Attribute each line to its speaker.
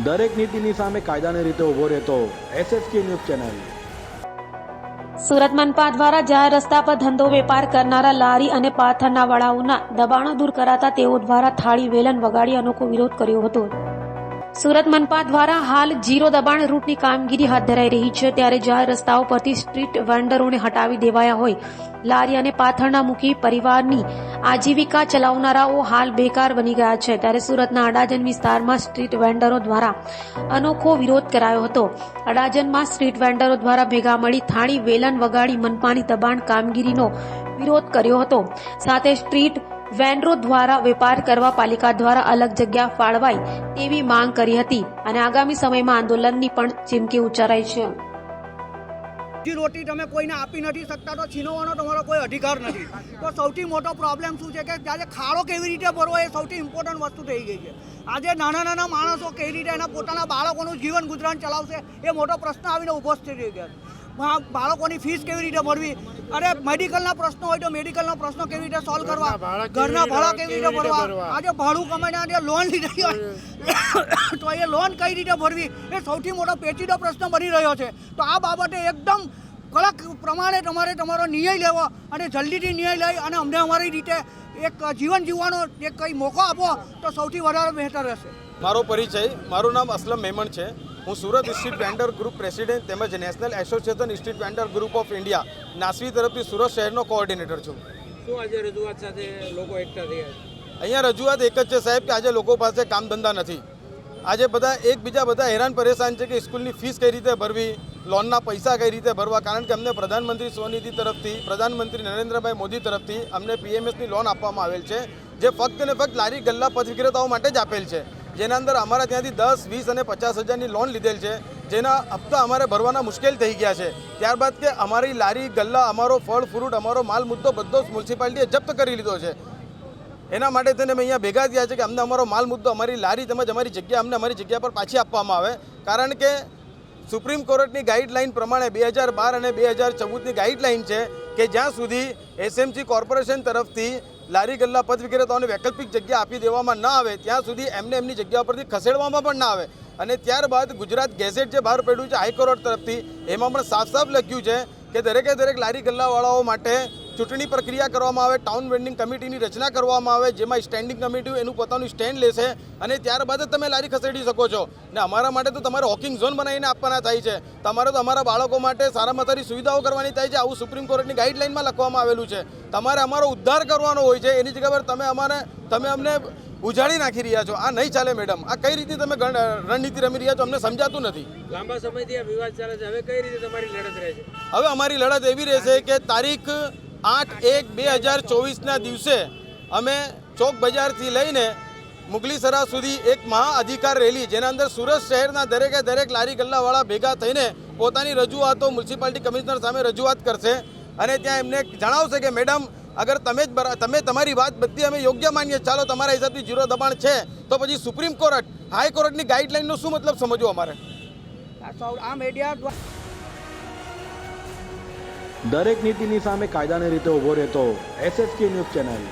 Speaker 1: દરેક નીતિની સામે કાયદાની રીતે ઊભો રહેતો SSK ન્યૂઝ ચેનલ।
Speaker 2: સુરત મનપા દ્વારા જાહેર રસ્તા પર ધંધો વેપાર કરનારા લારી અને પાથરના વાળાઓના દબાણો દૂર કરાતા તેઓ દ્વારા થાળી વેલણ વગાડી અનોખો વિરોધ કર્યો હતો। સુરત મનપા દ્વારા હાલ ઝીરો દબાણ રૂટની કામગીરી હાથ ધરાઈ રહી છે, ત્યારે જાહેર રસ્તાઓ પરથી સ્ટ્રીટ વેન્ડરોને હટાવી દેવાયા હોય લારી અને પાથરના મૂકી પરિવારની આજીવિકા ચલાવનારાઓ હાલ બેકાર બની ગયા છે। ત્યારે સુરતના અડાજણ વિસ્તારમાં સ્ટ્રીટ વેન્ડરો દ્વારા અનોખો વિરોધ કરાયો હતો। અડાજણમાં સ્ટ્રીટ વેન્ડરો દ્વારા ભેગા મળી થાળી વેલણ વગાડી મનપાની દબાણ કામગીરીનો વિરોધ કર્યો હતો। સાથે સ્ટ્રીટ વેન્ડરો દ્વારા વેપાર કરવા પાલિકા દ્વારા અલગ જગ્યા ફાળવાય તેવી માંગ કરી હતી અને આગામી સમયમાં આંદોલનની પણ ચીમકી ઉચ્ચારાઈ છે।
Speaker 3: રોટી તમે કોઈને આપી નથી શકતા તો છીનવવાનો તમારો કોઈ અધિકાર નથી। તો સૌથી મોટો પ્રોબ્લેમ શું છે કે આજે ખાડો કેવી રીતે ભરવો એ સૌથી ઇમ્પોર્ટન્ટ વસ્તુ થઈ ગઈ છે। આજે નાના નાના માણસો કેવી રીતે એના પોતાના બાળકોનું જીવન ગુજરાન ચલાવશે એ મોટો પ્રશ્ન આવીને ઊભો થઈ ગયો છે। બાળકોની ફીસ કેવી રીતે ભરવી, અરે મેડિકલના પ્રશ્નો હોય તો મેડિકલના પ્રશ્નો કેવી રીતે સોલ્વ કરવા, ઘરના ભાડા કેવી રીતે ભરવા, આજે ભાડું કમાઈને આજે લોન લીધી હોય તો એ લોન કઈ રીતે ભરવી એ સૌથી મોટો પેચીદો પ્રશ્ન બની રહ્યો છે। તો આ બાબતે એકદમ કડક પ્રમાણે તમારો નિર્ણય લેવો અને જલ્દીથી નિર્ણય લઈ અને અમને અમારી રીતે એક જીવન જીવવાનો એક કંઈ મોકો આપો તો સૌથી વધારે બહેતર રહેશે।
Speaker 4: મારો પરિચય, મારું નામ અસલમ મેમણ છે। હું Surat street vendor group president તેમજ national association street vendor group of India NASVI તરફથી સુરત શહેરનો કોઓર્ડિનેટર છું।
Speaker 5: શું આજે રજૂઆત સાથે લોકો એકઠા થયા છે?
Speaker 4: અહીંયા રજૂઆત એક જ છે સાહેબ કે આજે લોકો પાસે કામ ધંધા નથી। આજે બધા એકબીજા બધા હેરાન પરેશાન છે કે સ્કૂલની ફીસ કઈ રીતે ભરવી, લોનના પૈસા કઈ રીતે ભરવા, કારણ કે અમને પ્રધાનમંત્રી સ્વનિધિ તરફથી, પ્રધાનમંત્રી નરેન્દ્રભાઈ મોદી તરફથી અમને PMSની લોન આપવામાં આવેલ છે, જે ફક્ત ને ફક્ત લારી ગલ્લા પથ વિક્રેતાઓ માટે જ આપેલ છે, જેના અંદર અમારા ત્યાંથી 10, 20 અને 50 હજારની લોન લીધેલ છે, જેના હપ્તા અમારે ભરવાના મુશ્કેલ થઈ ગયા છે। ત્યારબાદ કે અમારી લારી ગલ્લા, અમારો ફળ ફ્રૂટ, અમારો માલ મુદ્દો બધો જ મ્યુનિસિપાલિટીએ જપ્ત કરી લીધો છે। એના માટે થઈને અમે અહીંયા ભેગા થયા છે કે અમને અમારો માલ મુદ્દો, અમારી લારી તેમજ અમારી જગ્યા અમને અમારી જગ્યા પર પાછી આપવામાં આવે, કારણ કે સુપ્રીમ કોર્ટની ગાઈડલાઇન પ્રમાણે 2012 અને 2014ની ગાઈડલાઇન છે કે જ્યાં સુધી SMC કોર્પોરેશન તરફથી લારી ગલ્લા પથ વિક્રેતાઓને વૈકલ્પિક જગ્યા આપી દેવામાં ન આવે ત્યાં સુધી એમને એમની જગ્યા પરથી ખસેડવામાં પણ ના આવે। અને ત્યારબાદ ગુજરાત ગેઝેટ જે બહાર પડ્યું છે હાઈકોર્ટ તરફથી, એમાં પણ સાફ સાફ લખ્યું છે કે દરેકે દરેક લારી ગલ્લાવાળાઓ માટે ચૂંટણી પ્રક્રિયા કરવામાં આવે, ટાઉન વેન્ડિંગ કમિટીની રચના કરવામાં આવે, જેમાં સ્ટેન્ડિંગ કમિટી એનું પોતાનું સ્ટેન્ડ લેશે અને ત્યારબાદ જ તમે લારી ખસેડી શકો છો। ને અમારા માટે તો તમારે વોકિંગ ઝોન બનાવીને આપવાના થાય છે, તમારે તો અમારા બાળકો માટે સારામાં સારી સુવિધાઓ કરવાની થાય છે, આવું સુપ્રીમ કોર્ટની ગાઈડલાઇનમાં લખવામાં આવેલું છે। તમારે અમારો ઉદ્ધાર કરવાનો હોય છે, એની જગ્યા પર તમે અમને ઉજાડી નાખી રહ્યા છો। આ નહીં ચાલે મેડમ, આ કઈ રીતે તમે રણનીતિ રમી રહ્યા છો અમને સમજાતું નથી।
Speaker 5: લાંબા સમયથી આ વિવાદ ચાલે છે, હવે કઈ રીતે તમારી લડત રહે છે?
Speaker 4: હવે અમારી લડત એવી રહેશે કે તારીખ 8/1/2024ના દિવસે અમે ચોક બજારથી લઈને મુગલીસરા સુધી એક મહા અધિકાર રેલી, જેના અંદર સુરત શહેરના દરેકે દરેક લારી ગલ્લાવાળા ભેગા થઈને પોતાની રજૂઆતો મ્યુનિસિપાલિટી કમિશનર સામે રજૂઆત કરશે અને ત્યાં એમને જણાવશે કે મેડમ અગર તમે તમારી વાત બધી અમે યોગ્ય માનીએ, ચાલો તમારા હિસાબથી ઝીરો દબાણ છે, તો પછી સુપ્રીમ કોર્ટ હાઈકોર્ટની ગાઈડલાઇનનો શું મતલબ સમજવો અમારે?
Speaker 3: આ મીડિયા
Speaker 1: દરેક નીતિની સામે કાયદાની રીતે ઊભો રહેતો SSK ન્યૂઝ ચેનલ।